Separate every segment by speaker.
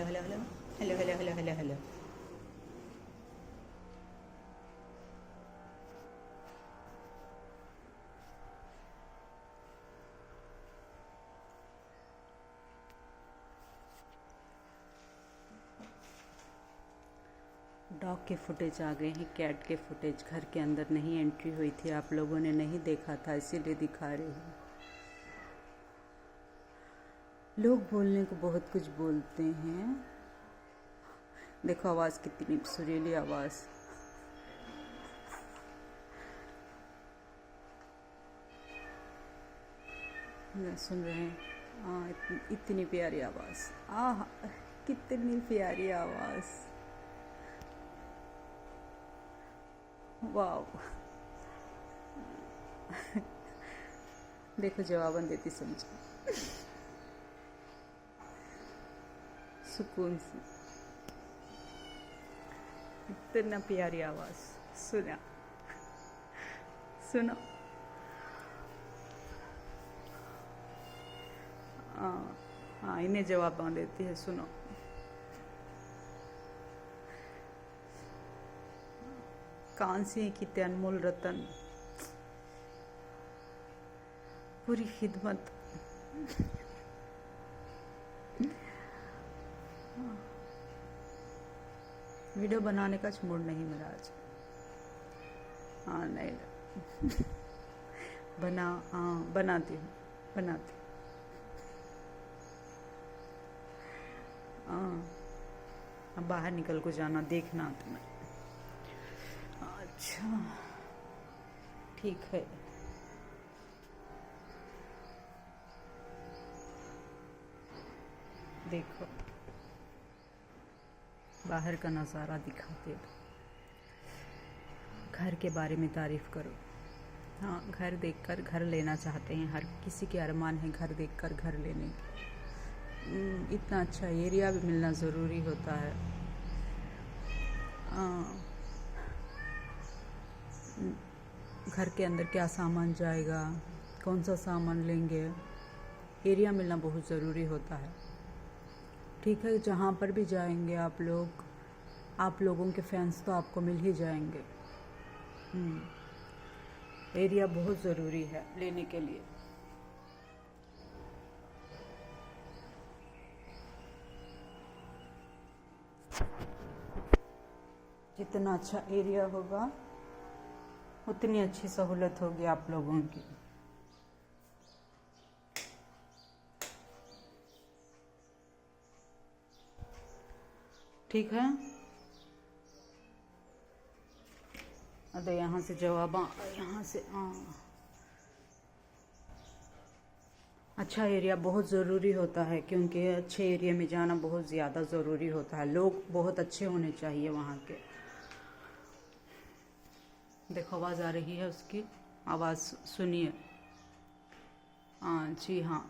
Speaker 1: Hello hello hello hello hello hello hello. Dog के footage आ गए हैं, कैट के फुटेज। घर के अंदर नहीं एंट्री हुई थी, आप लोगों ने नहीं देखा था, इसीलिए दिखा रही हूँ। लोग बोलने को बहुत कुछ बोलते हैं। देखो आवाज़ कितनी सुरीली आवाज़। सुन रहे हैं? इतनी प्यारी आवाज़। आह, कितनी प्यारी आवाज़। वाह। देखो जवाबन देती समझ सुकून से। इतना प्यारी आवाज़। सुना सुनो। हाँ, इन्हें जवाब देती है। सुनो। कांसी की अनमोल रतन, पूरी खिदमत। वीडियो बनाने का मूड नहीं मेरा आज। हाँ नहीं बनाती हूँ। अब बाहर निकल को जाना, देखना तुम्हें। अच्छा ठीक है। देखो बाहर का नज़ारा दिखाते हो। घर के बारे में तारीफ करो। हाँ, घर देखकर घर लेना चाहते हैं, हर किसी के अरमान है घर देखकर घर लेने की। इतना अच्छा एरिया भी मिलना ज़रूरी होता है। घर के अंदर क्या सामान जाएगा, कौन सा सामान लेंगे, एरिया मिलना बहुत ज़रूरी होता है। ठीक है, जहाँ पर भी जाएंगे आप लोग, आप लोगों के फैंस तो आपको मिल ही जाएंगे। एरिया बहुत ज़रूरी है लेने के लिए। जितना अच्छा एरिया होगा उतनी अच्छी सहूलत होगी आप लोगों की। ठीक है। अरे यहाँ से जवाब यहाँ से अच्छा एरिया बहुत ज़रूरी होता है, क्योंकि अच्छे एरिया में जाना बहुत ज़्यादा ज़रूरी होता है। लोग बहुत अच्छे होने चाहिए वहाँ के। देखो आवाज़ आ रही है उसकी, आवाज़ सुनिए। जी हाँ,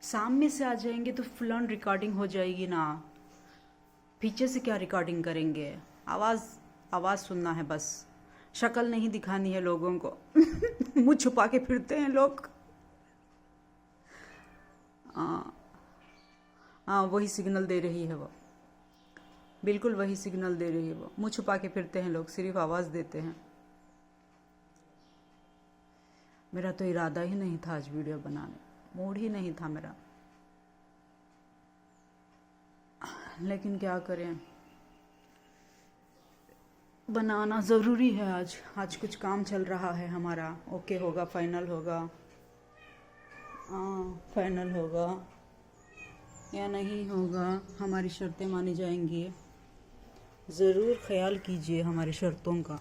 Speaker 1: सामने से आ जाएंगे तो फुल ऑन रिकॉर्डिंग हो जाएगी ना। पीछे से क्या रिकॉर्डिंग करेंगे? आवाज़ सुनना है बस, शक्ल नहीं दिखानी है लोगों को। मुँह छुपा के फिरते हैं लोग। वही सिग्नल दे रही है वो, बिल्कुल वही सिग्नल दे रही है वो। मुँह छुपा के फिरते हैं लोग, सिर्फ आवाज़ देते हैं। मेरा तो इरादा ही नहीं था आज वीडियो बनाने, मूड ही नहीं था मेरा, लेकिन क्या करें, बनाना ज़रूरी है। आज कुछ काम चल रहा है हमारा। ओके होगा, फाइनल होगा। फाइनल होगा या नहीं होगा, हमारी शर्तें मानी जाएंगी। ज़रूर ख्याल कीजिए हमारी शर्तों का,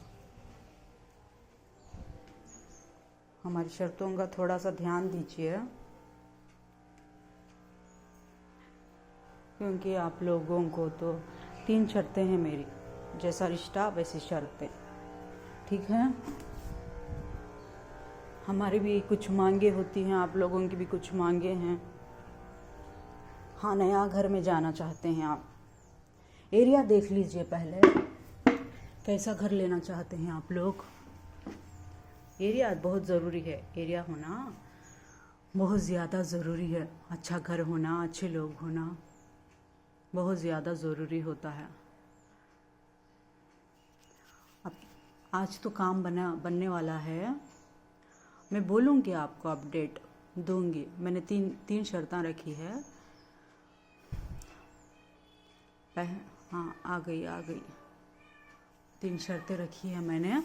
Speaker 1: हमारी शर्तों का थोड़ा सा ध्यान दीजिए, क्योंकि आप लोगों को तो 3 शर्तें हैं मेरी। जैसा रिश्ता वैसी शर्तें। ठीक है, हमारी भी कुछ मांगे होती हैं, आप लोगों की भी कुछ मांगे हैं। हाँ, नया घर में जाना चाहते हैं आप, एरिया देख लीजिए पहले, कैसा घर लेना चाहते हैं आप लोग। एरिया बहुत ज़रूरी है, एरिया होना बहुत ज़्यादा ज़रूरी है। अच्छा घर होना, अच्छे लोग होना, बहुत ज़्यादा ज़रूरी होता है। अब आज तो काम बनने वाला है। मैं बोलूँगी आपको, अपडेट दूंगी। मैंने तीन शर्तें रखी है। हाँ, आ गई। 3 शर्तें रखी है मैंने।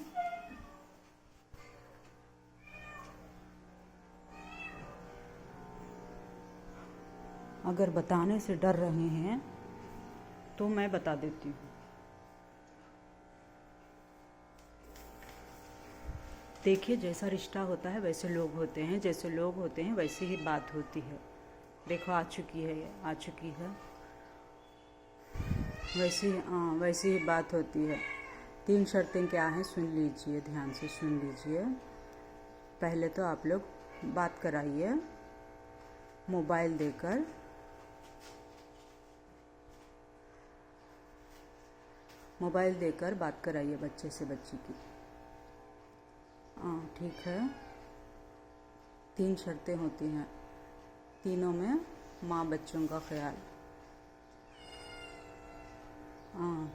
Speaker 1: अगर बताने से डर रहे हैं तो मैं बता देती हूँ। देखिए, जैसा रिश्ता होता है वैसे लोग होते हैं, जैसे लोग होते हैं वैसे ही बात होती है। देखो, आ चुकी है। वैसे ही बात होती है। 3 शर्तें क्या हैं, सुन लीजिए, ध्यान से सुन लीजिए। पहले तो आप लोग बात कराइए मोबाइल देकर। बात कराइए बच्चे से बच्ची की। हाँ, ठीक है। 3 शर्तें होती हैं, तीनों में माँ बच्चों का ख्याल। हाँ,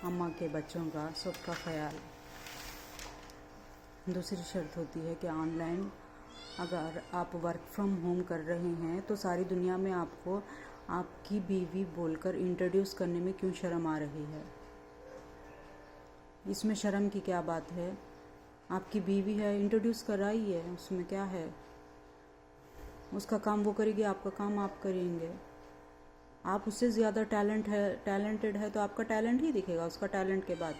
Speaker 1: अम्मा के बच्चों का सबका ख्याल। दूसरी शर्त होती है कि ऑनलाइन अगर आप वर्क फ्रॉम होम कर रहे हैं तो सारी दुनिया में आपको आपकी बीवी बोलकर इंट्रोड्यूस करने में क्यों शर्म आ रही है? इसमें शर्म की क्या बात है? आपकी बीवी है, इंट्रोड्यूस कराइए, उसमें क्या है? उसका काम वो करेगी, आपका काम आप करेंगे। आप उससे ज़्यादा टैलेंटेड है तो आपका टैलेंट ही दिखेगा उसका टैलेंट के बाद,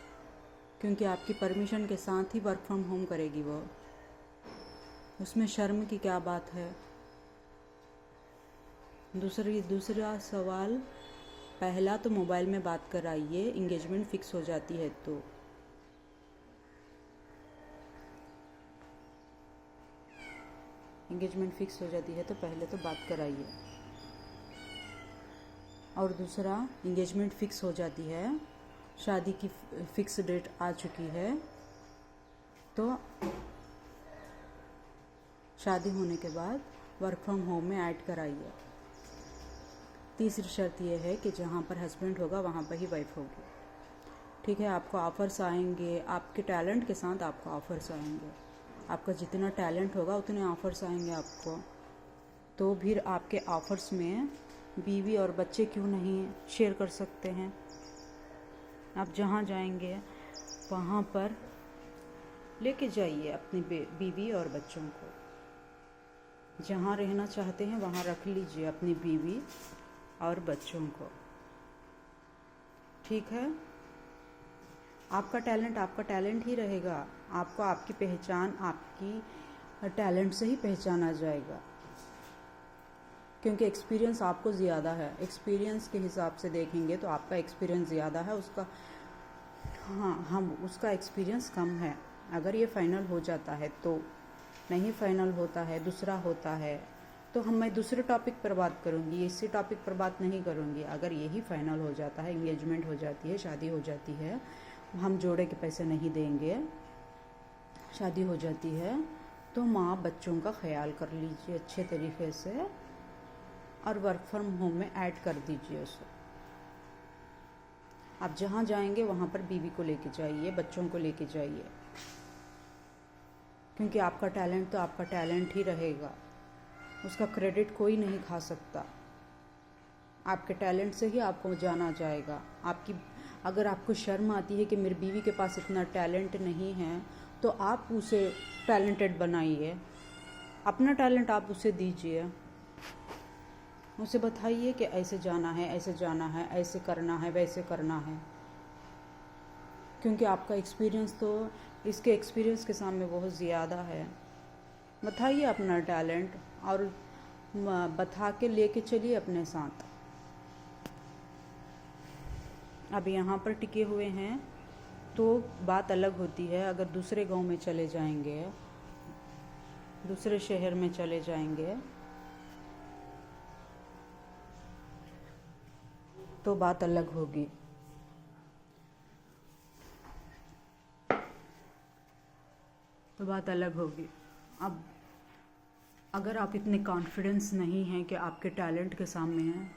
Speaker 1: क्योंकि आपकी परमिशन के साथ ही वर्क फ्रॉम होम करेगी वो। उसमें शर्म की क्या बात है? दूसरा सवाल, पहला तो मोबाइल में बात कराइए, इंगेजमेंट फिक्स हो जाती है तो। पहले तो बात कराइए। और दूसरा, इंगेजमेंट फिक्स हो जाती है, शादी की फिक्स डेट आ चुकी है तो शादी होने के बाद वर्क फ्रॉम होम में ऐड कराइए। तीसरी शर्त यह है कि जहाँ पर हस्बैंड होगा वहाँ पर ही वाइफ होगी। ठीक है, आपको ऑफ़र्स आएंगे, आपके टैलेंट के साथ आपको ऑफ़र्स आएंगे। आपका जितना टैलेंट होगा उतने ऑफ़र्स आएंगे आपको। तो फिर आपके ऑफ़र्स में बीवी और बच्चे क्यों नहीं शेयर कर सकते हैं? आप जहाँ जाएंगे वहाँ पर लेके जाइए अपनी बीवी और बच्चों को। जहाँ रहना चाहते हैं वहाँ रख लीजिए अपनी बीवी और बच्चों को। ठीक है, आपका टैलेंट ही रहेगा। आपको आपकी पहचान आपकी टैलेंट से ही पहचाना जाएगा, क्योंकि एक्सपीरियंस आपको ज़्यादा है। एक्सपीरियंस के हिसाब से देखेंगे तो आपका एक्सपीरियंस ज़्यादा है, उसका एक्सपीरियंस कम है। अगर ये फाइनल हो जाता है तो, नहीं फाइनल होता है, दूसरा होता है तो मैं दूसरे टॉपिक पर बात करूँगी, इसी टॉपिक पर बात नहीं करूँगी। अगर यही फाइनल हो जाता है, इंगेजमेंट हो जाती है, शादी हो जाती है, हम जोड़े के पैसे नहीं देंगे, शादी हो जाती है, तो माँ बच्चों का ख्याल कर लीजिए अच्छे तरीके से और वर्क फ्रॉम होम में ऐड कर दीजिए उसे। आप जहाँ जाएंगे वहाँ पर बीवी को लेके जाइए, बच्चों को लेके जाइए, क्योंकि आपका टैलेंट तो आपका टैलेंट ही रहेगा। उसका क्रेडिट कोई नहीं खा सकता। आपके टैलेंट से ही आपको जाना जाएगा। अगर आपको शर्म आती है कि मेरी बीवी के पास इतना टैलेंट नहीं है, तो आप उसे टैलेंटेड बनाइए। अपना टैलेंट आप उसे दीजिए, उसे बताइए कि ऐसे जाना है, ऐसे करना है, वैसे करना है, क्योंकि आपका एक्सपीरियंस तो इसके एक्सपीरियंस के सामने बहुत ज़्यादा है। बताइए अपना टैलेंट और बता के लेके चलिए अपने साथ। अब यहाँ पर टिके हुए हैं तो बात अलग होती है। अगर दूसरे गांव में चले जाएंगे, दूसरे शहर में चले जाएंगे तो बात अलग होगी। अब अगर आप इतने कॉन्फिडेंस नहीं हैं कि आपके टैलेंट के सामने हैं,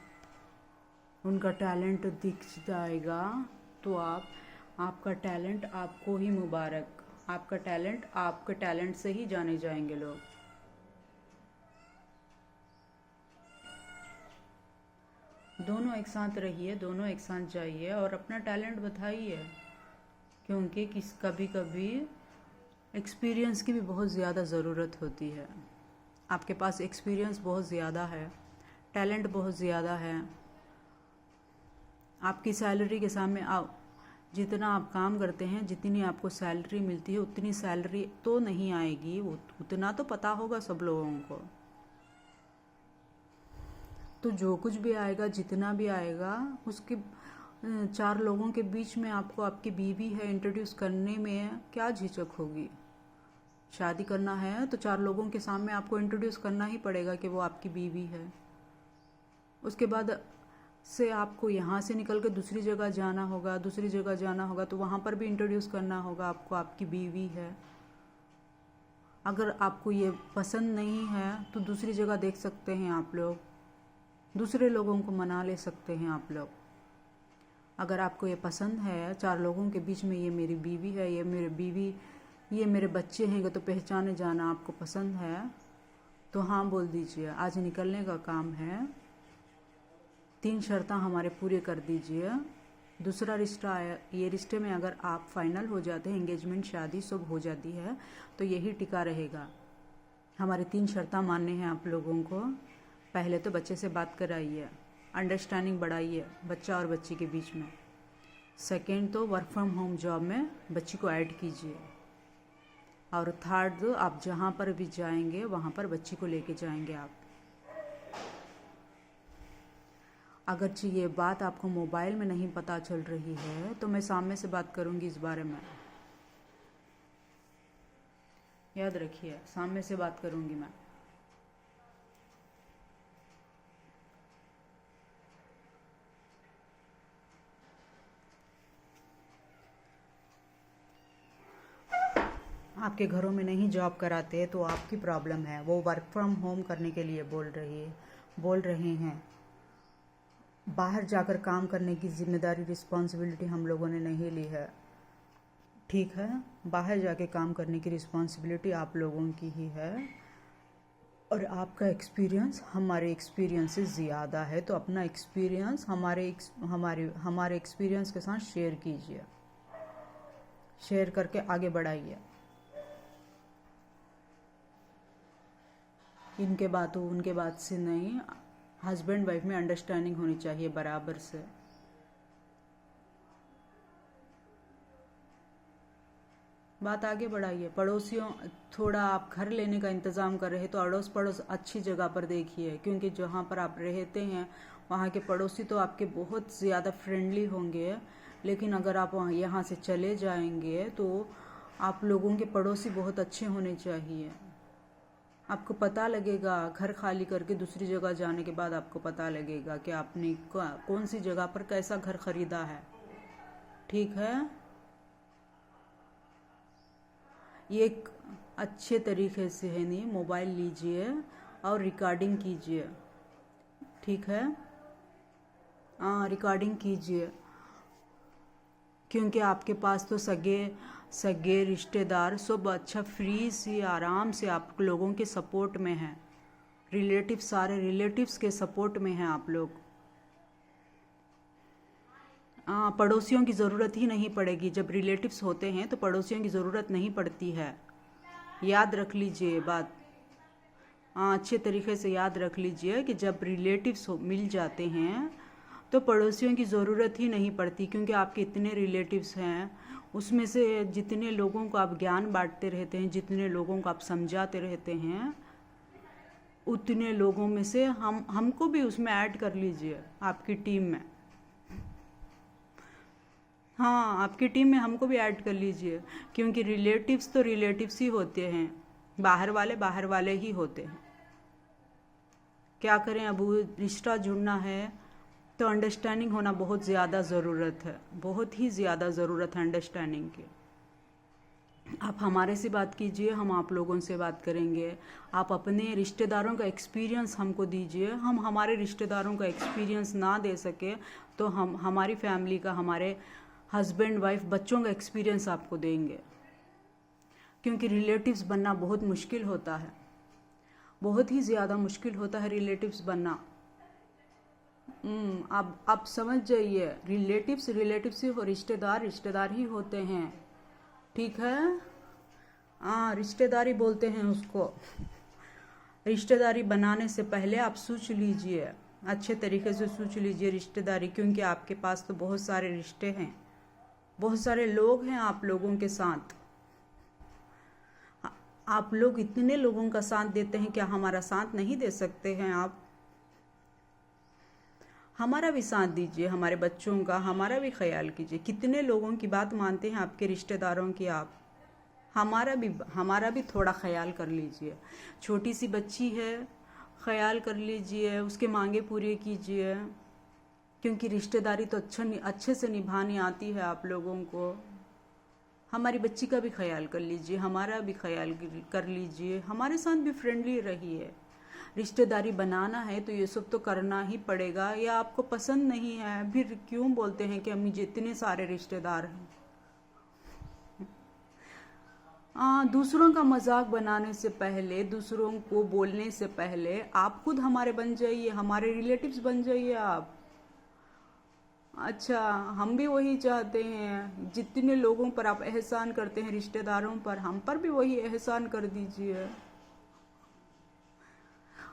Speaker 1: उनका टैलेंट दिख जाएगा तो आपका टैलेंट आपको ही मुबारक। आपका टैलेंट आपके टैलेंट से ही जाने जाएंगे लोग। दोनों एक साथ रहिए, दोनों एक साथ जाइए और अपना टैलेंट बताइए, क्योंकि कभी कभी एक्सपीरियंस की भी बहुत ज़्यादा ज़रूरत होती है। आपके पास एक्सपीरियंस बहुत ज़्यादा है, टैलेंट बहुत ज़्यादा है। आपकी सैलरी के सामने जितना आप काम करते हैं, जितनी आपको सैलरी मिलती है उतनी सैलरी तो नहीं आएगी, उतना तो पता होगा सब लोगों को। तो जो कुछ भी आएगा, जितना भी आएगा, उसके 4 लोगों के बीच में आपको आपकी बीवी है इंट्रोड्यूस करने में क्या झिझक होगी। शादी करना है तो 4 लोगों के सामने आपको इंट्रोड्यूस करना ही पड़ेगा कि वो आपकी बीवी है। उसके बाद से आपको यहाँ से निकल के दूसरी जगह जाना होगा, दूसरी जगह जाना होगा तो वहाँ पर भी इंट्रोड्यूस करना होगा आपको आपकी बीवी है। अगर आपको ये पसंद नहीं है तो दूसरी जगह देख सकते हैं आप लोग, दूसरे लोगों को मना ले सकते हैं आप लोग। अगर आपको ये पसंद है, 4 लोगों के बीच में ये मेरी बीवी है, ये मेरे बीवी, ये मेरे बच्चे हैं, तो पहचाने जाना आपको पसंद है तो हाँ बोल दीजिए, आज निकलने का काम है। 3 शर्तें हमारे पूरे कर दीजिए। दूसरा रिश्ता है, ये रिश्ते में अगर आप फाइनल हो जाते हैं, एंगेजमेंट शादी सब हो जाती है तो यही टिका रहेगा। हमारे 3 शर्तें मानने हैं आप लोगों को। पहले तो बच्चे से बात कराइए, अंडरस्टैंडिंग बढ़ाइए बच्चा और बच्ची के बीच में। सेकेंड तो वर्क फ्रॉम होम जॉब में बच्ची को ऐड कीजिए। और थर्ड, आप जहाँ पर भी जाएंगे वहाँ पर बच्ची को लेके जाएंगे आप। अगर ये बात आपको मोबाइल में नहीं पता चल रही है तो मैं सामने से बात करूँगी इस बारे में, याद रखिए, सामने से बात करूँगी मैं। आपके घरों में नहीं जॉब कराते तो आपकी प्रॉब्लम है। वो वर्क फ्रॉम होम करने के लिए बोल रहे हैं। बाहर जाकर काम करने की जिम्मेदारी, रिस्पॉन्सिबिलिटी हम लोगों ने नहीं ली है, ठीक है। बाहर जाके काम करने की रिस्पॉन्सिबिलिटी आप लोगों की ही है। और आपका एक्सपीरियंस हमारे एक्सपीरियंस से ज़्यादा है, तो अपना एक्सपीरियंस हमारे एक्सपीरियंस के साथ शेयर कीजिए, शेयर करके आगे बढ़ाइए। इनके बात हो उनके बात से नहीं, हस्बैंड वाइफ में अंडरस्टैंडिंग होनी चाहिए बराबर से। बात आगे बढ़ाइए। पड़ोसियों, थोड़ा आप घर लेने का इंतज़ाम कर रहे हैं तो अड़ोस पड़ोस अच्छी जगह पर देखिए, क्योंकि जहाँ पर आप रहते हैं वहाँ के पड़ोसी तो आपके बहुत ज़्यादा फ्रेंडली होंगे, लेकिन अगर आप यहाँ से चले जाएंगे तो आप लोगों के पड़ोसी बहुत अच्छे होने चाहिए। आपको पता लगेगा, घर खाली करके दूसरी जगह जाने के बाद आपको पता लगेगा कि आपने कौन सी जगह पर कैसा घर खरीदा है, ठीक है। ये एक अच्छे तरीके से है नहीं, मोबाइल लीजिए और रिकॉर्डिंग कीजिए, ठीक है। हाँ, रिकॉर्डिंग कीजिए, क्योंकि आपके पास तो सगे रिश्तेदार सब अच्छा फ्री से आराम से आप लोगों के सपोर्ट में हैं। रिलेटिव, सारे रिलेटिव्स के सपोर्ट में हैं आप लोग। पड़ोसियों की ज़रूरत ही नहीं पड़ेगी। जब रिलेटिव्स होते हैं तो पड़ोसियों की ज़रूरत नहीं पड़ती है, याद रख लीजिए बात। अच्छे तरीके से याद रख लीजिए कि जब रिलेटिव्स मिल जाते हैं तो पड़ोसियों की ज़रूरत ही नहीं पड़ती, क्योंकि आपके इतने रिलेटिव्स हैं, उसमें से जितने लोगों को आप ज्ञान बांटते रहते हैं, जितने लोगों को आप समझाते रहते हैं, उतने लोगों में से हमको भी उसमें ऐड कर लीजिए आपकी टीम में। हाँ, आपकी टीम में हमको भी ऐड कर लीजिए, क्योंकि रिलेटिव्स तो रिलेटिव्स ही होते हैं, बाहर वाले ही होते हैं। क्या करें, अब रिश्ता जुड़ना है तो अंडरस्टैंडिंग होना बहुत ज़्यादा ज़रूरत है, बहुत ही ज़्यादा ज़रूरत है अंडरस्टैंडिंग की। आप हमारे से बात कीजिए, हम आप लोगों से बात करेंगे। आप अपने रिश्तेदारों का एक्सपीरियंस हमको दीजिए, हम हमारे रिश्तेदारों का एक्सपीरियंस ना दे सके तो हम हमारी फैमिली का, हमारे हस्बैंड वाइफ बच्चों का एक्सपीरियंस आपको देंगे। क्योंकि रिलेटिव्स बनना बहुत मुश्किल होता है, बहुत ही ज़्यादा मुश्किल होता है रिलेटिव्स बनना। आप समझ जाइए, रिलेटिव्स रिलेटिव्स ही हो, रिश्तेदार रिश्तेदार ही होते हैं, ठीक है। हाँ, रिश्तेदारी बोलते हैं उसको। रिश्तेदारी बनाने से पहले आप सोच लीजिए, अच्छे तरीके से सोच लीजिए रिश्तेदारी, क्योंकि आपके पास तो बहुत सारे रिश्ते हैं, बहुत सारे लोग हैं आप लोगों के साथ। आप लोग इतने लोगों का साथ देते हैं, क्या हमारा साथ नहीं दे सकते हैं आप? हमारा भी साथ दीजिए, हमारे बच्चों का हमारा भी ख्याल कीजिए। कितने लोगों की बात मानते हैं आपके रिश्तेदारों की आप? हमारा भी थोड़ा ख्याल कर लीजिए। छोटी सी बच्ची है, ख्याल कर लीजिए, उसके मांगे पूरे कीजिए, क्योंकि रिश्तेदारी तो अच्छे से निभानी आती है आप लोगों को। हमारी बच्ची का भी ख्याल कर लीजिए, हमारा भी ख्याल कर लीजिए, हमारे साथ भी फ्रेंडली रहिए। रिश्तेदारी बनाना है तो ये सब तो करना ही पड़ेगा, या आपको पसंद नहीं है फिर क्यों बोलते हैं कि अम्मी जी इतने सारे रिश्तेदार हैं। दूसरों का मजाक बनाने से पहले, दूसरों को बोलने से पहले आप खुद हमारे बन जाइए, हमारे रिलेटिव्स बन जाइए आप। अच्छा, हम भी वही चाहते हैं, जितने लोगों पर आप एहसान करते हैं रिश्तेदारों पर, हम पर भी वही एहसान कर दीजिए।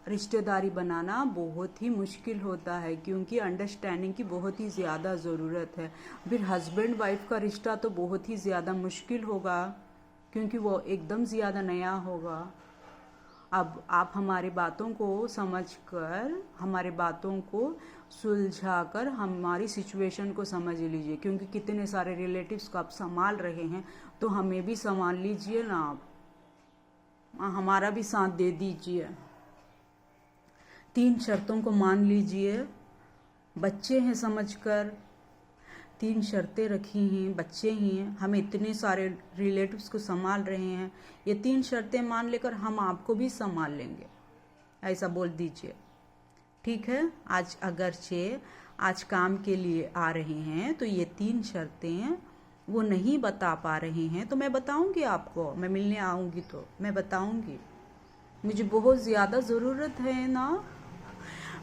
Speaker 1: रिश्तेदारी बनाना बहुत ही मुश्किल होता है, क्योंकि अंडरस्टैंडिंग की बहुत ही ज़्यादा ज़रूरत है। फिर हस्बैंड वाइफ का रिश्ता तो बहुत ही ज़्यादा मुश्किल होगा, क्योंकि वो एकदम ज़्यादा नया होगा। अब आप हमारी बातों को समझकर, हमारे बातों को सुलझाकर हमारी सिचुएशन को समझ लीजिए, क्योंकि कितने सारे रिलेटिव्स को आप संभाल रहे हैं, तो हमें भी संभाल लीजिए ना आप। हमारा भी साथ दे दीजिए। 3 शर्तों को मान लीजिए, बच्चे हैं समझकर 3 शर्तें रखी हैं, बच्चे ही हैं, हम इतने सारे रिलेटिव्स को संभाल रहे हैं, ये 3 शर्तें मान लेकर हम आपको भी संभाल लेंगे, ऐसा बोल दीजिए, ठीक है। आज अगरचे आज काम के लिए आ रहे हैं तो ये 3 शर्तें वो नहीं बता पा रहे हैं, तो मैं बताऊंगी आपको, मैं मिलने आऊंगी तो मैं बताऊंगी। मुझे बहुत ज़्यादा ज़रूरत है ना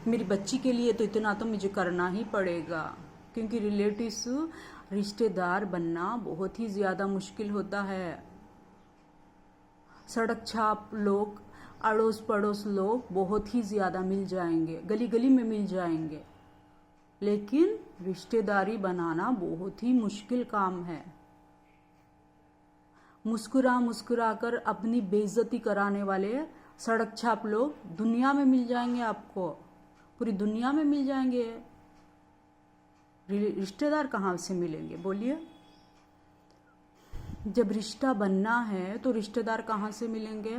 Speaker 1: मेरी बच्ची के लिए, तो इतना तो मुझे करना ही पड़ेगा, क्योंकि रिलेटिव्स रिश्तेदार बनना बहुत ही ज़्यादा मुश्किल होता है। सड़क छाप लोग, अड़ोस पड़ोस लोग बहुत ही ज़्यादा मिल जाएंगे, गली गली में मिल जाएंगे, लेकिन रिश्तेदारी बनाना बहुत ही मुश्किल काम है। मुस्कुरा मुस्कुरा कर अपनी बेइज्जती कराने वाले सड़क छाप लोग दुनिया में मिल जाएंगे, आपको पूरी दुनिया में मिल जाएंगे। रिश्तेदार कहाँ से मिलेंगे बोलिए? जब रिश्ता बनना है तो रिश्तेदार कहाँ से मिलेंगे?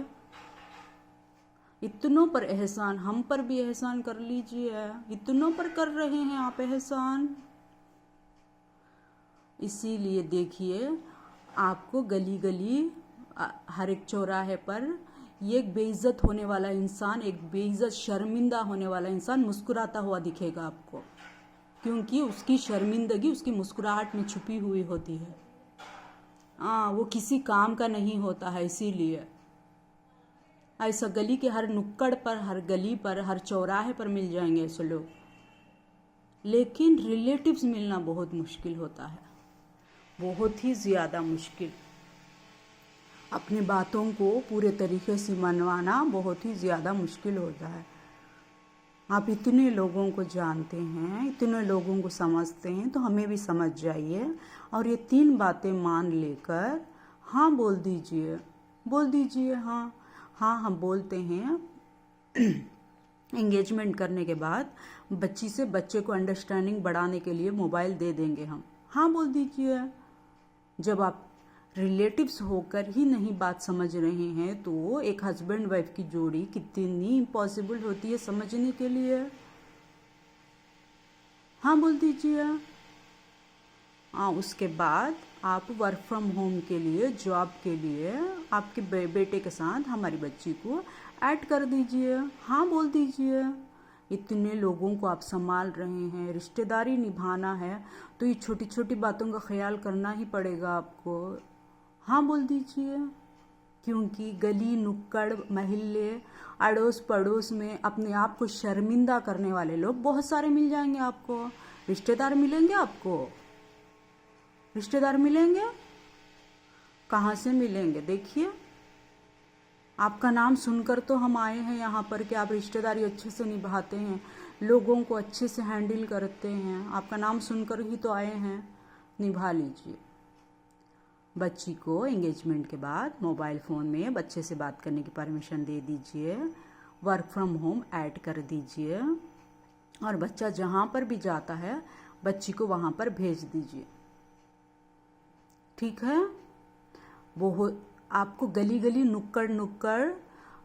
Speaker 1: इतनों पर एहसान, हम पर भी एहसान कर लीजिए, इतनों पर कर रहे हैं आप एहसान। इसीलिए देखिए, आपको गली गली हर एक चौराहे पर ये एक बेइज्जत होने वाला इंसान, एक बेइज्जत शर्मिंदा होने वाला इंसान मुस्कुराता हुआ दिखेगा आपको, क्योंकि उसकी शर्मिंदगी उसकी मुस्कुराहट में छुपी हुई होती है। वो किसी काम का नहीं होता है, इसीलिए ऐसा गली के हर नुक्कड़ पर, हर गली पर, हर चौराहे पर मिल जाएंगे ऐसे लोग, लेकिन रिलेटिव्स मिलना बहुत मुश्किल होता है, बहुत ही ज़्यादा मुश्किल। अपनी बातों को पूरे तरीके से मनवाना बहुत ही ज़्यादा मुश्किल होता है। आप इतने लोगों को जानते हैं, इतने लोगों को समझते हैं, तो हमें भी समझ जाइए और ये 3 बातें मान लेकर हाँ बोल दीजिए, बोल दीजिए हाँ। हाँ हम बोलते हैं। एंगेजमेंट करने के बाद बच्ची से बच्चे को अंडरस्टैंडिंग बढ़ाने के लिए मोबाइल दे देंगे हम, हाँ बोल दीजिए। जब आप रिलेटिव्स होकर ही नहीं बात समझ रहे हैं, तो एक हस्बैंड वाइफ की जोड़ी कितनी इम्पॉसिबल होती है समझने के लिए, हाँ बोल दीजिए। हाँ, उसके बाद आप वर्क फ्रॉम होम के लिए, जॉब के लिए आपके बेटे के साथ हमारी बच्ची को ऐड कर दीजिए, हाँ बोल दीजिए। इतने लोगों को आप संभाल रहे हैं, रिश्तेदारी निभाना है, तो ये छोटी छोटी बातों का ख्याल करना ही पड़ेगा आपको, हाँ बोल दीजिए। क्योंकि गली नुक्कड़ महल्ले अड़ोस पड़ोस में अपने आप को शर्मिंदा करने वाले लोग बहुत सारे मिल जाएंगे आपको। रिश्तेदार मिलेंगे आपको, रिश्तेदार मिलेंगे, कहाँ से मिलेंगे? देखिए, आपका नाम सुनकर तो हम आए हैं यहाँ पर कि आप रिश्तेदारी अच्छे से निभाते हैं, लोगों को अच्छे से हैंडल करते हैं। आपका नाम सुनकर ही तो आए हैं, निभा लीजिए। बच्ची को एंगेजमेंट के बाद मोबाइल फ़ोन में बच्चे से बात करने की परमिशन दे दीजिए, वर्क फ्रॉम होम ऐड कर दीजिए, और बच्चा जहाँ पर भी जाता है बच्ची को वहाँ पर भेज दीजिए, ठीक है? वो आपको गली गली नुक्कड़ नुक्कड़,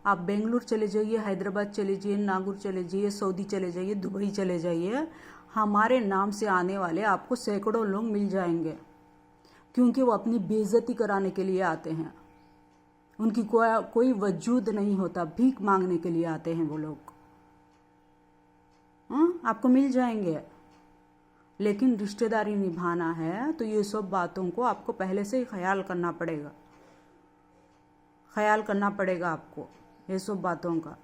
Speaker 1: आप बेंगलुरु चले जाइए, हैदराबाद चले जाइए, नागौर चले जाइए, सऊदी चले जाइए, दुबई चले जाइए, हमारे नाम से आने वाले आपको सैकड़ों लोग मिल जाएंगे, क्योंकि वो अपनी बेइज्जती कराने के लिए आते हैं। उनकी कोई वजूद नहीं होता, भीख मांगने के लिए आते हैं वो लोग। आपको मिल जाएंगे। लेकिन रिश्तेदारी निभाना है तो ये सब बातों को आपको पहले से ही ख्याल करना पड़ेगा, ख्याल करना पड़ेगा आपको ये सब बातों का।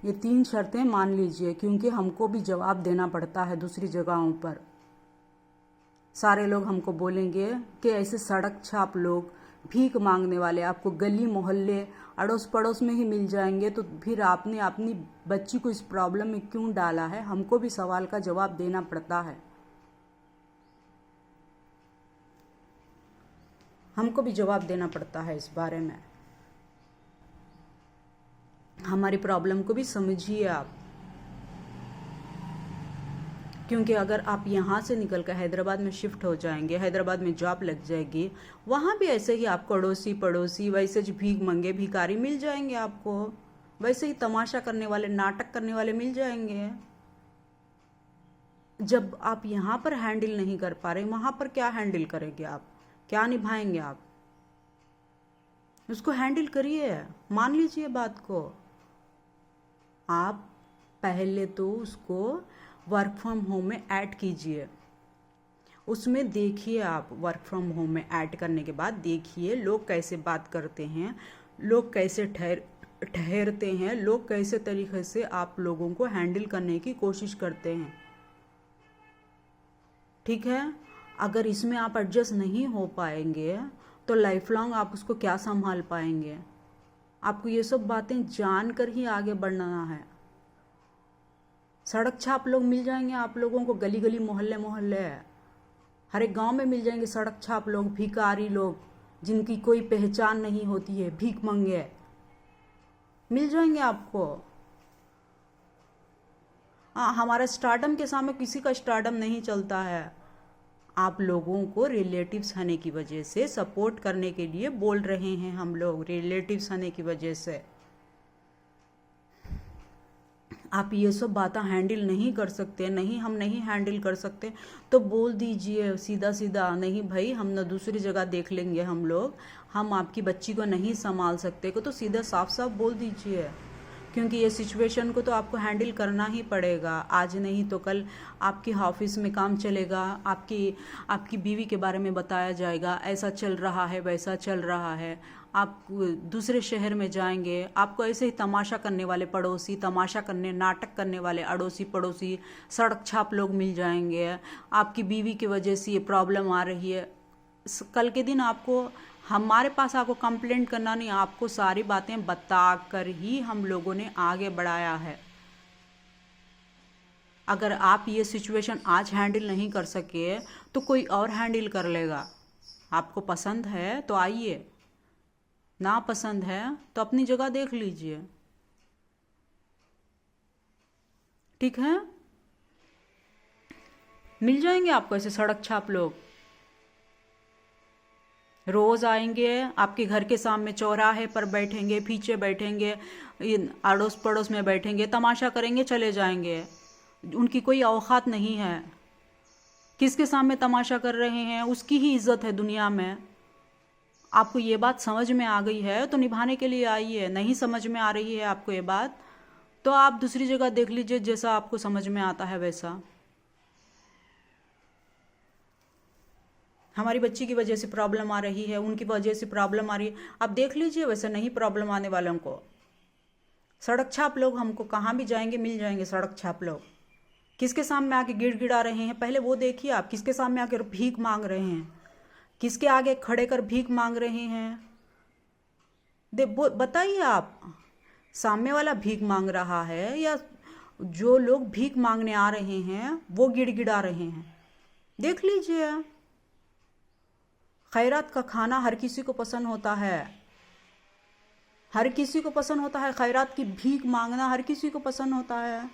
Speaker 1: ये 3 शर्तें मान लीजिए, क्योंकि हमको भी जवाब देना पड़ता है दूसरी जगहों पर। सारे लोग हमको बोलेंगे कि ऐसे सड़क छाप लोग, भीख मांगने वाले आपको गली मोहल्ले अड़ोस पड़ोस में ही मिल जाएंगे, तो फिर आपने अपनी बच्ची को इस प्रॉब्लम में क्यों डाला है? हमको भी सवाल का जवाब देना पड़ता है, हमको भी जवाब देना पड़ता है इस बारे में। हमारी प्रॉब्लम को भी समझिए आप, क्योंकि अगर आप यहाँ से निकल कर हैदराबाद में शिफ्ट हो जाएंगे, हैदराबाद में जॉब लग जाएगी, वहाँ भी ऐसे ही आपको अड़ोसी पड़ोसी वैसे जो भीख मंगे भिखारी मिल जाएंगे आपको, वैसे ही तमाशा करने वाले, नाटक करने वाले मिल जाएंगे। जब आप यहाँ पर हैंडल नहीं कर पा रहे, वहाँ पर क्या हैंडल करेंगे आप? क्या निभाएंगे आप? उसको हैंडल करिए, मान लीजिए बात को। आप पहले तो उसको वर्क फ्रॉम होम में ऐड कीजिए, उसमें देखिए आप वर्क फ्रॉम होम में ऐड करने के बाद देखिए लोग कैसे बात करते हैं, लोग कैसे ठहरते हैं, लोग कैसे तरीके से आप लोगों को हैंडल करने की कोशिश करते हैं, ठीक है? अगर इसमें आप एडजस्ट नहीं हो पाएंगे तो लाइफ लॉन्ग आप उसको क्या संभाल पाएंगे? आपको ये सब बातें जानकर ही आगे बढ़ना है। सड़क छाप लोग मिल जाएंगे आप लोगों को, गली गली मोहल्ले मोहल्ले, हर एक गांव में मिल जाएंगे सड़क छाप लोग, भिखारी लोग, जिनकी कोई पहचान नहीं होती है, भीख मंगे मिल जाएंगे आपको। हमारा स्टारडम के सामने किसी का स्टारडम नहीं चलता है। आप लोगों को रिलेटिव्स होने की वजह से सपोर्ट करने के लिए बोल रहे हैं हम लोग, रिलेटिव्स होने की वजह से। आप ये सब बातें हैंडल नहीं कर सकते, नहीं हम नहीं हैंडल कर सकते, तो बोल दीजिए सीधा सीधा, नहीं भाई हम ना दूसरी जगह देख लेंगे, हम लोग, हम आपकी बच्ची को नहीं संभाल सकते को, तो सीधा साफ साफ बोल दीजिए। क्योंकि ये सिचुएशन को तो आपको हैंडल करना ही पड़ेगा, आज नहीं तो कल आपके ऑफिस में काम चलेगा, आपकी बीवी के बारे में बताया जाएगा, ऐसा चल रहा है वैसा चल रहा है। आप दूसरे शहर में जाएंगे, आपको ऐसे ही तमाशा करने वाले पड़ोसी, तमाशा करने नाटक करने वाले अड़ोसी पड़ोसी, सड़क छाप लोग मिल जाएंगे। आपकी बीवी की वजह से ये प्रॉब्लम आ रही है, कल के दिन आपको, हमारे पास आपको कंप्लेंट करना नहीं, आपको सारी बातें बताकर ही हम लोगों ने आगे बढ़ाया है। अगर आप ये सिचुएशन आज हैंडल नहीं कर सके तो कोई और हैंडल कर लेगा। आपको पसंद है तो आइए, ना पसंद है तो अपनी जगह देख लीजिए, ठीक है? मिल जाएंगे आपको ऐसे सड़क छाप लोग, रोज आएंगे आपके घर के सामने चौराहे पर बैठेंगे, पीछे बैठेंगे, अड़ोस पड़ोस में बैठेंगे, तमाशा करेंगे, चले जाएंगे। उनकी कोई औकात नहीं है किसके सामने तमाशा कर रहे हैं, उसकी ही इज्जत है दुनिया में। आपको ये बात समझ में आ गई है तो निभाने के लिए आई है, नहीं समझ में आ रही है आपको ये बात तो आप दूसरी जगह देख लीजिए, जैसा आपको समझ में आता है वैसा। हमारी बच्ची की वजह से प्रॉब्लम आ रही है, उनकी वजह से प्रॉब्लम आ रही है, आप देख लीजिए, वैसे नहीं प्रॉब्लम आने वालों को। सड़क छाप लोग हमको कहाँ भी जाएंगे मिल जाएंगे। सड़क छाप लोग किसके सामने आके गिड़गिड़ा रहे हैं, पहले वो देखिए आप। किसके सामने आकर भीख मांग रहे हैं, किसके आगे खड़े कर भीख मांग रहे हैं, बताइए आप। सामने वाला भीख मांग रहा है या जो लोग भीख मांगने आ रहे हैं वो गिड़गिड़ा रहे हैं, देख लीजिए। खैरात का खाना हर किसी को पसंद होता है, हर किसी को पसंद होता है। खैरात की भीख मांगना हर किसी को पसंद होता है।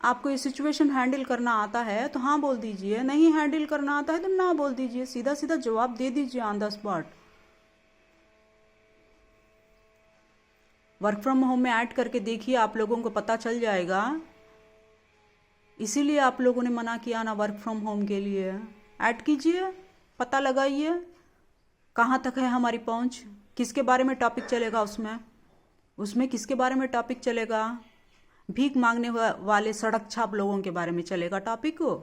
Speaker 1: आपको ये सिचुएशन हैंडल करना आता है तो हाँ बोल दीजिए, नहीं हैंडल करना आता है तो ना बोल दीजिए, सीधा सीधा जवाब दे दीजिए on the spot. Work from home में ऐड करके देखिए, आप लोगों को पता चल जाएगा। इसीलिए आप लोगों ने मना किया ना वर्क फ्रॉम होम के लिए। ऐड कीजिए, पता लगाइए कहाँ तक है हमारी पहुँच, किसके बारे में टॉपिक चलेगा उसमें किसके बारे में टॉपिक चलेगा। भीख मांगने वाले सड़क छाप लोगों के बारे में चलेगा टॉपिक को।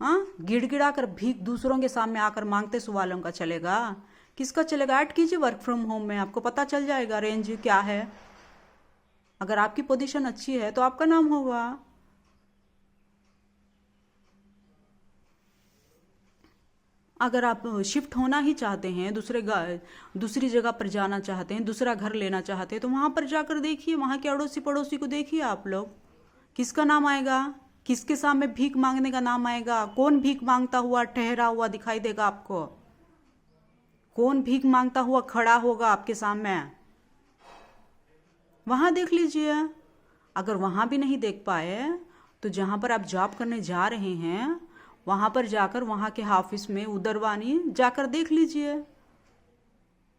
Speaker 1: हाँ, गिड़गिड़ा कर भीख दूसरों के सामने आकर मांगते सवालों का चलेगा, किसका चलेगा। ऐड कीजिए वर्क फ्रॉम होम में, आपको पता चल जाएगा रेंज क्या है। अगर आपकी पोजीशन अच्छी है तो आपका नाम होगा। अगर आप शिफ्ट होना ही चाहते हैं, दूसरी जगह पर जाना चाहते हैं, दूसरा घर लेना चाहते हैं तो वहाँ पर जाकर देखिए, वहाँ के अड़ोसी पड़ोसी को देखिए आप लोग, किसका नाम आएगा, किसके सामने भीख मांगने का नाम आएगा, कौन भीख मांगता हुआ ठहरा हुआ दिखाई देगा आपको, कौन भीख मांगता हुआ खड़ा होगा आपके सामने, वहाँ देख लीजिए। अगर वहाँ भी नहीं देख पाए तो जहाँ पर आप जॉब करने जा रहे हैं वहाँ पर जाकर, वहाँ के ऑफिस में उदरवानी जाकर देख लीजिए,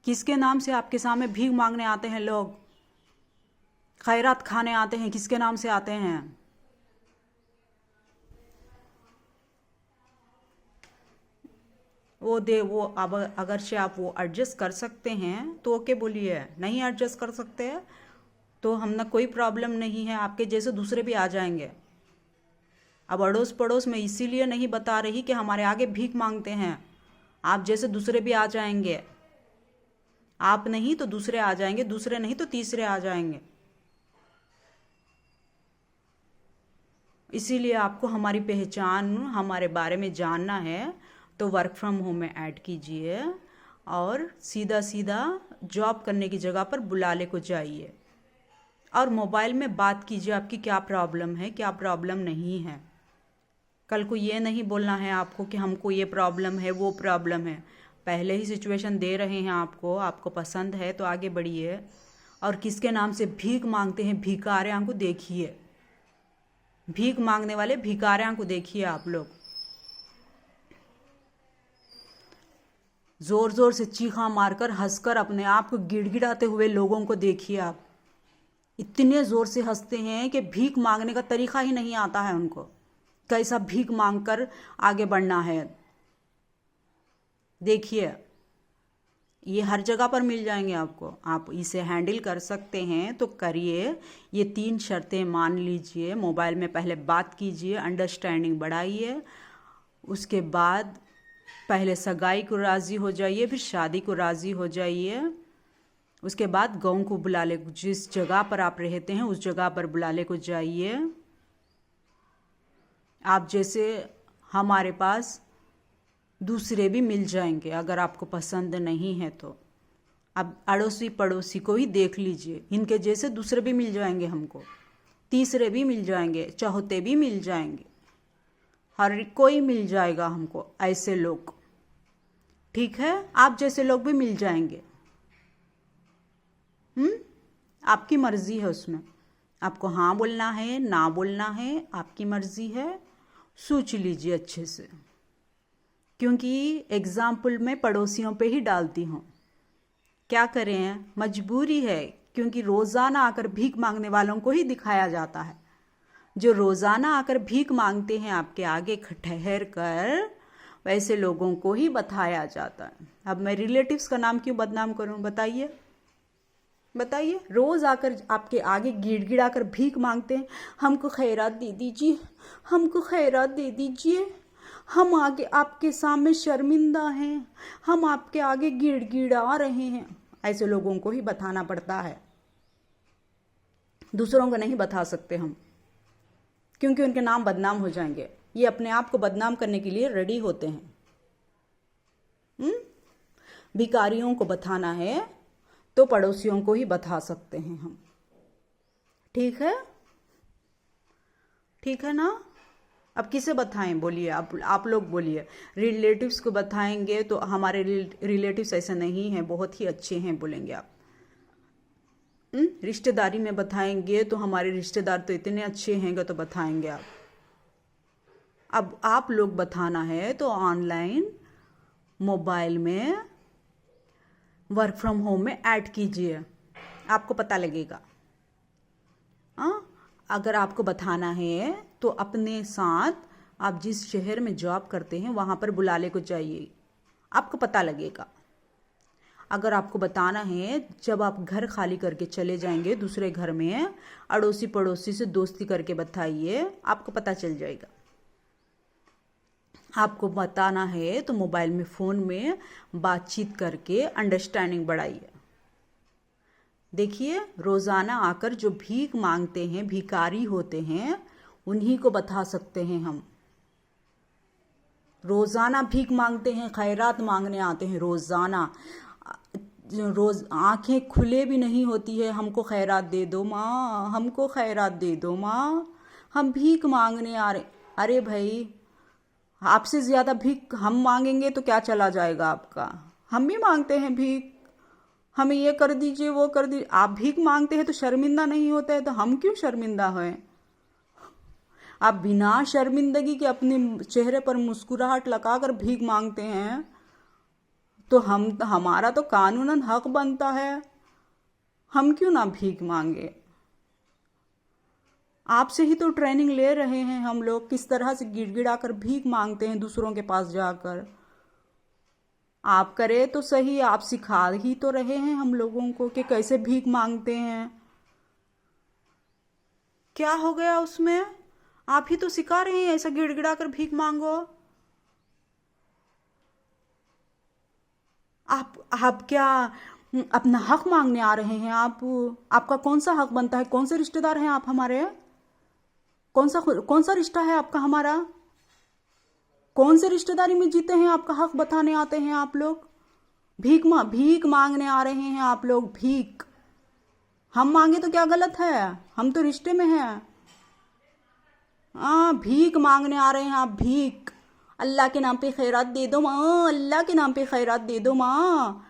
Speaker 1: किसके नाम से आपके सामने भीख मांगने आते हैं लोग, खैरात खाने आते हैं, किसके नाम से आते हैं। वो अब अगर से आप वो एडजस्ट कर सकते हैं तो ओके बोलिए, नहीं एडजस्ट कर सकते तो हम ना, कोई प्रॉब्लम नहीं है, आपके जैसे दूसरे भी आ जाएंगे। अब अड़ोस पड़ोस में इसीलिए नहीं बता रही कि हमारे आगे भीख मांगते हैं, आप जैसे दूसरे भी आ जाएंगे। आप नहीं तो दूसरे आ जाएंगे, दूसरे नहीं तो तीसरे आ जाएंगे। इसीलिए आपको हमारी पहचान, हमारे बारे में जानना है तो वर्क फ्रॉम होम में ऐड कीजिए और सीधा सीधा जॉब करने की जगह पर बुलाले को जाइए और मोबाइल में बात कीजिए, आपकी क्या प्रॉब्लम है, क्या प्रॉब्लम नहीं है। कल को ये नहीं बोलना है आपको कि हमको ये प्रॉब्लम है, वो प्रॉब्लम है। पहले ही सिचुएशन दे रहे हैं आपको, आपको पसंद है तो आगे बढ़िए। और किसके नाम से भीख मांगते हैं भिखारियों को देखिए, भीख मांगने वाले भिखारियों को देखिए आप लोग। जोर जोर से चीखा मारकर हंसकर अपने आप को गिड़गिड़ाते हुए लोगों को देखिए आप। इतने जोर से हंसते हैं कि भीख मांगने का तरीका ही नहीं आता है उनको, कैसा भीख मांगकर आगे बढ़ना है। देखिए, ये हर जगह पर मिल जाएंगे आपको। आप इसे हैंडल कर सकते हैं तो करिए। ये 3 शर्तें मान लीजिए, मोबाइल में पहले बात कीजिए, अंडरस्टैंडिंग बढ़ाइए, उसके बाद पहले सगाई को राज़ी हो जाइए, फिर शादी को राज़ी हो जाइए, उसके बाद गाँव को बुला ले, जिस जगह पर आप रहते हैं उस जगह पर बुलाले को जाइए। आप जैसे हमारे पास दूसरे भी मिल जाएंगे, अगर आपको पसंद नहीं है तो अब अड़ोसी पड़ोसी को ही देख लीजिए, इनके जैसे दूसरे भी मिल जाएंगे हमको, तीसरे भी मिल जाएंगे, चौथे भी मिल जाएंगे, हर कोई मिल जाएगा हमको ऐसे लोग। ठीक है, आप जैसे लोग भी मिल जाएंगे। आपकी मर्जी है, उसमें आपको हाँ बोलना है ना बोलना है, आपकी मर्जी है। सोच लीजिए अच्छे से, क्योंकि एग्जाम्पल मैं पड़ोसियों पे ही डालती हूँ। क्या करें, मजबूरी है, क्योंकि रोज़ाना आकर भीख मांगने वालों को ही दिखाया जाता है। जो रोज़ाना आकर भीख मांगते हैं आपके आगे ठहर कर, वैसे लोगों को ही बताया जाता है। अब मैं रिलेटिव्स का नाम क्यों बदनाम करूं, बताइए बताइए। रोज आकर आपके आगे गिड़गिड़ा कर भीख मांगते हैं, हमको खैरात दे दीजिए, हमको खैरात दे दीजिए, हम आगे आपके सामने शर्मिंदा हैं, हम आपके आगे गिड़गिड़ा रहे हैं। ऐसे लोगों को ही बताना पड़ता है, दूसरों को नहीं बता सकते हम, क्योंकि उनके नाम बदनाम हो जाएंगे। ये अपने आप को बदनाम करने के लिए रेडी होते हैं। भिखारियों को बताना है तो पड़ोसियों को ही बता सकते हैं हम। ठीक है, ठीक है ना। अब किसे बताएं, बोलिए आप लोग बोलिए। रिलेटिव्स को बताएंगे तो हमारे रिलेटिव्स ऐसे नहीं हैं, बहुत ही अच्छे हैं बोलेंगे आप। रिश्तेदारी में बताएंगे तो हमारे रिश्तेदार तो इतने अच्छे हैं तो बताएंगे आप। अब आप लोग बताना है तो ऑनलाइन मोबाइल में वर्क फ्रॉम होम में ऐड कीजिए, आपको पता लगेगा। अगर आपको बताना है तो अपने साथ आप जिस शहर में जॉब करते हैं वहाँ पर बुलाने को चाहिए, आपको पता लगेगा। अगर आपको बताना है, जब आप घर खाली करके चले जाएंगे दूसरे घर में, अड़ोसी पड़ोसी से दोस्ती करके बताइए, आपको पता चल जाएगा। आपको बताना है तो मोबाइल में, फ़ोन में बातचीत करके अंडरस्टैंडिंग बढ़ाइए। देखिए, रोज़ाना आकर जो भीख मांगते हैं, भिखारी होते हैं, उन्हीं को बता सकते हैं हम। रोज़ाना भीख मांगते हैं, खैरात मांगने आते हैं रोज़ाना, रोज़ आंखें खुले भी नहीं होती है, हमको खैरात दे दो माँ, हमको खैरात दे दो माँ, हम भीख मांगने आ रहे। अरे भाई, आपसे ज़्यादा भीख हम मांगेंगे तो क्या चला जाएगा आपका। हम भी मांगते हैं भीख, हमें ये कर दीजिए, वो कर दीजिए। आप भीख मांगते हैं तो शर्मिंदा नहीं होते हैं, तो हम क्यों शर्मिंदा हैं। आप बिना शर्मिंदगी के अपने चेहरे पर मुस्कुराहट लगाकर भीख मांगते हैं, तो हमारा तो कानूनन हक बनता है, हम क्यों ना भीख मांगे। आपसे ही तो ट्रेनिंग ले रहे हैं हम लोग, किस तरह से गिड़गिड़ा कर भीख मांगते हैं दूसरों के पास जाकर। आप करे तो सही, आप सिखा ही तो रहे हैं हम लोगों को कि कैसे भीख मांगते हैं। क्या हो गया उसमें, आप ही तो सिखा रहे हैं ऐसा गिड़गिड़ा कर भीख मांगो। आप क्या अपना हक मांगने आ रहे हैं। आपका कौन सा हक बनता है, कौन से रिश्तेदार हैं आप हमारे, कौन सा रिश्ता है आपका हमारा, कौन से रिश्तेदारी में जीते हैं, आपका हक बताने आते हैं आप लोग। भीख मांगने आ रहे हैं आप लोग, भीख। हम मांगे तो क्या गलत है, हम तो रिश्ते में हैं। भीख मांगने आ रहे हैं आप, भीख। अल्लाह के नाम पे खैरात दे दो माँ, अल्लाह के नाम पे खैरात दे दो माँ।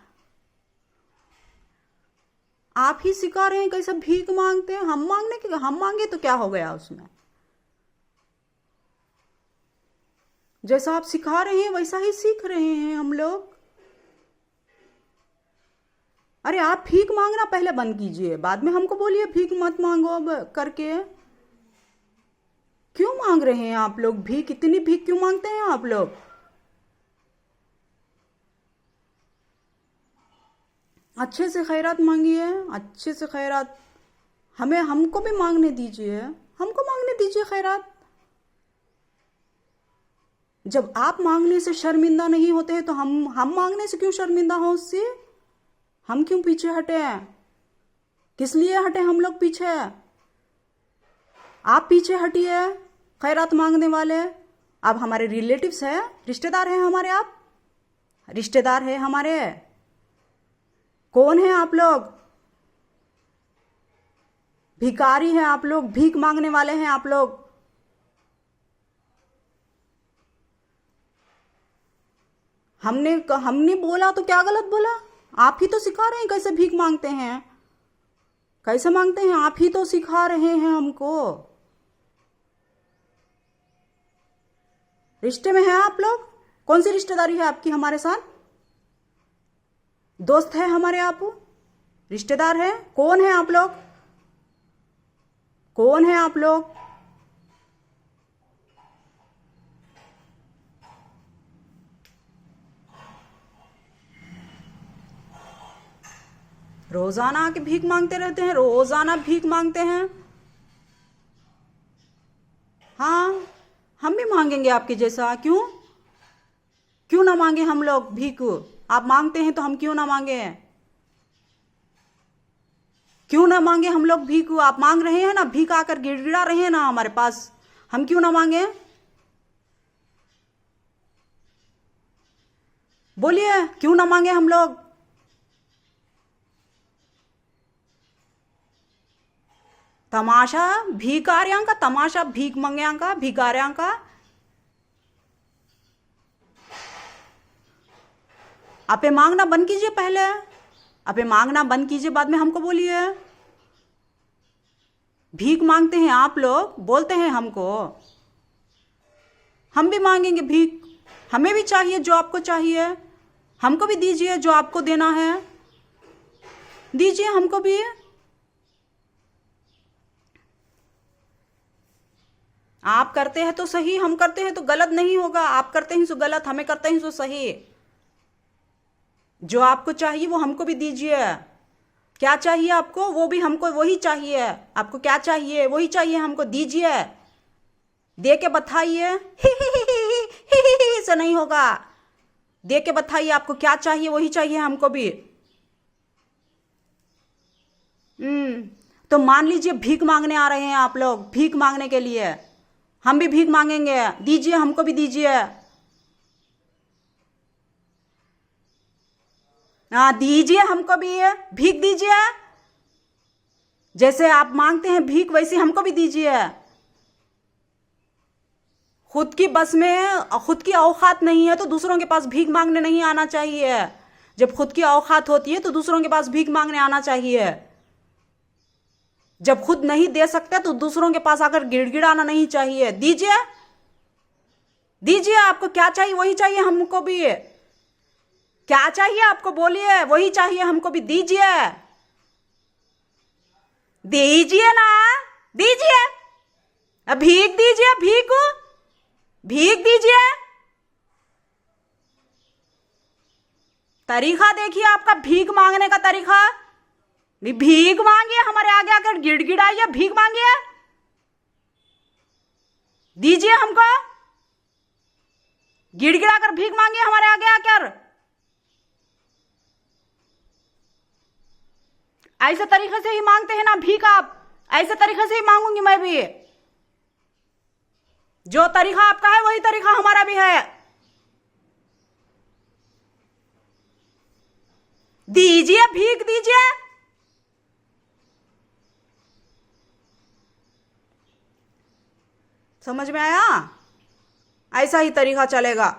Speaker 1: आप ही सिखा रहे हैं कैसे भीख मांगते हैं। हम मांगे तो क्या हो गया उसमें। जैसा आप सिखा रहे हैं वैसा ही सीख रहे हैं हम लोग। अरे आप भीख मांगना पहले बंद कीजिए, बाद में हमको बोलिए भीख मत मांगो अब करके। क्यों मांग रहे हैं आप लोग भीख, इतनी भीख क्यों मांगते हैं आप लोग। अच्छे से खैरात मांगिए, अच्छे से खैरात। हमको भी मांगने दीजिए, हमको मांगने दीजिए खैरात। जब आप मांगने से शर्मिंदा नहीं होते हैं तो हम मांगने से क्यों शर्मिंदा हो उससे। हम क्यों पीछे हटे हैं, किस लिए हटे हम लोग पीछे। आप पीछे हटिए खैरात मांगने वाले। आप हमारे रिलेटिव्स हैं, रिश्तेदार हैं हमारे, आप रिश्तेदार हैं हमारे। कौन है आप लोग, भिखारी हैं आप लोग, भीख मांगने वाले हैं आप लोग। हमने बोला तो क्या गलत बोला। आप ही तो सिखा रहे हैं कैसे भीख मांगते हैं, कैसे मांगते हैं, आप ही तो सिखा रहे हैं हमको। रिश्ते में हैं आप लोग, कौन सी रिश्तेदारी है आपकी हमारे साथ। दोस्त है हमारे आप, रिश्तेदार है। कौन है आप लोग, कौन है आप लोग। रोजाना आके भीख मांगते रहते हैं, रोजाना भीख मांगते हैं। हाँ, हम भी मांगेंगे आपके जैसा। क्यों क्यों ना मांगे हम लोग भीख? आप मांगते हैं तो हम क्यों ना मांगे? क्यों ना मांगे हम लोग भीख? आप मांग रहे हैं ना, भीख आकर गिड़गिड़ा रहे हैं ना हमारे पास, हम क्यों ना मांगे? बोलिए, क्यों ना मांगे हम लोग? तमाशा भिकाऱ्यांका, तमाशा भीख मंग्यांका, भिकाऱ्यांका। आपे मांगना बंद कीजिए पहले, आपे मांगना बंद कीजिए, बाद में हमको बोलिए। भीख मांगते हैं आप लोग, बोलते हैं हमको। हम भी मांगेंगे भीख, हमें भी चाहिए जो आपको चाहिए, हमको भी दीजिए जो आपको देना है, दीजिए हमको भी। आप करते हैं तो सही, हम करते हैं तो गलत नहीं होगा। आप करते हैं तो गलत, हमें करते हैं तो सही। जो आपको चाहिए वो हमको भी दीजिए। क्या चाहिए आपको, वो भी हमको वही चाहिए। आपको क्या चाहिए, वही चाहिए, हमको दीजिए। दे के बताइए, से नहीं होगा। दे के बताइए आपको क्या चाहिए, वही चाहिए हमको भी। तो मान लीजिए भीख मांगने आ रहे हैं आप लोग, भीख मांगने के लिए। हम भी भीख मांगेंगे, दीजिए हमको भी दीजिए। हाँ, दीजिए हमको भी, भीख दीजिए। जैसे आप मांगते हैं भीख, वैसे हमको भी दीजिए। खुद की बस में, खुद की औकात नहीं है तो दूसरों के पास भीख मांगने नहीं आना चाहिए। जब खुद की औकात होती है तो दूसरों के पास भीख मांगने आना चाहिए। जब खुद नहीं दे सकते तो दूसरों के पास आकर गिड़गिड़ाना नहीं चाहिए। दीजिए, दीजिए। आपको क्या चाहिए, वही चाहिए हमको भी। क्या चाहिए आपको, बोलिए, वही चाहिए हमको भी, दीजिए। दीजिए ना, दीजिए। भीख दीजिए, भीख, भीख दीजिए। तरीका देखिए आपका भीख मांगने का तरीका। भीख मांगिए, हमारे आगे आकर गिड़गिड़ाइए, भीख मांगिए, दीजिए हमको। गिड़गिड़ा कर भीख मांगिए हमारे आगे आकर। ऐसे तरीके से ही मांगते हैं ना भीख आप, ऐसे तरीके से ही मांगूंगी मैं भी। जो तरीका आपका है वही तरीका हमारा भी है। दीजिए, भीख दीजिए। समझ में आया? ऐसा ही तरीका चलेगा।